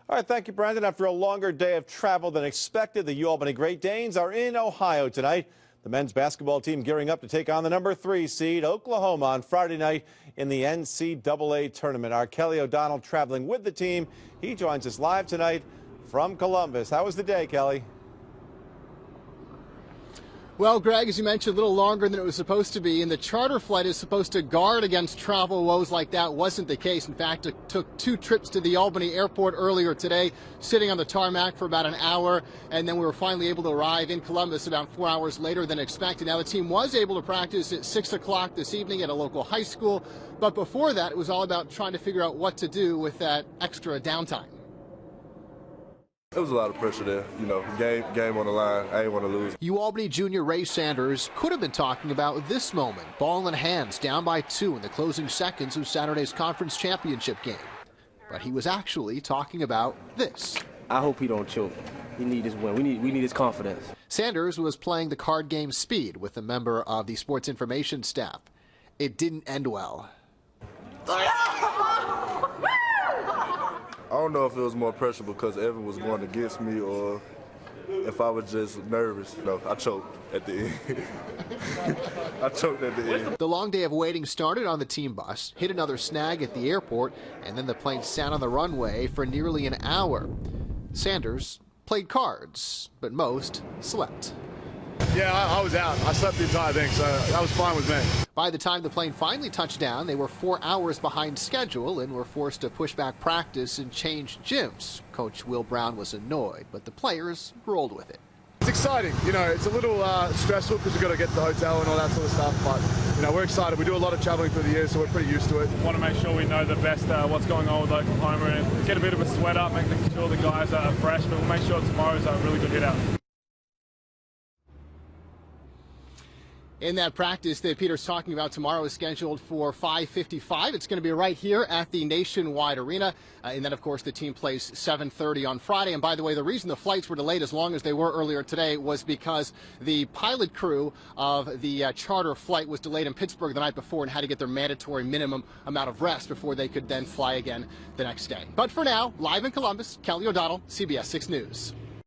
All right, thank you, Brandon. After a longer day of travel than expected, the UAlbany Great Danes are in Ohio tonight. The men's basketball team gearing up to take on the #3 seed, Oklahoma, on Friday night in the NCAA tournament. Our Kelly O'Donnell traveling with the team. He joins us live tonight from Columbus. How was the day, Kelly? Well, Greg, as you mentioned, a little longer than it was supposed to be, and the charter flight is supposed to guard against travel woes like that. Wasn't the case. In fact, it took 2 trips to the Albany airport earlier today, sitting on the tarmac for about an hour, and then we were finally able to arrive in Columbus about 4 hours later than expected. Now, the team was able to practice at 6 o'clock this evening at a local high school, but before that, it was all about trying to figure out what to do with that extra downtime. It was a lot of pressure there, game on the line. I didn't want to lose. UAlbany junior Ray Sanders could have been talking about this moment, ball in hands, down by 2 in the closing seconds of Saturday's conference championship game. But he was actually talking about this. I hope he don't choke. We need his win. We need his confidence. Sanders was playing the card game speed with a member of the sports information staff. It didn't end well. I don't know if it was more pressure because Evan was going against me or if I was just nervous. No, I choked at the end. I choked at the end. The long day of waiting started on the team bus, hit another snag at the airport, and then the plane sat on the runway for nearly an hour. Sanders played cards, but most slept. Yeah, I was out. I slept the entire thing, so that was fine with me. By the time the plane finally touched down, they were 4 hours behind schedule and were forced to push back practice and change gyms. Coach Will Brown was annoyed, but the players rolled with it. It's exciting. It's a little stressful because we've got to get to the hotel and all that sort of stuff, but, we're excited. We do a lot of traveling through the year, so we're pretty used to it. We want to make sure we know the best what's going on with Oklahoma and get a bit of a sweat up, make sure the guys are fresh, but we'll make sure tomorrow's a really good hit out. In that practice that Peter's talking about tomorrow is scheduled for 5:55. It's going to be right here at the Nationwide Arena. And then, of course, the team plays 7:30 on Friday. And by the way, the reason the flights were delayed as long as they were earlier today was because the pilot crew of the charter flight was delayed in Pittsburgh the night before and had to get their mandatory minimum amount of rest before they could then fly again the next day. But for now, live in Columbus, Kelly O'Donnell, CBS 6 News.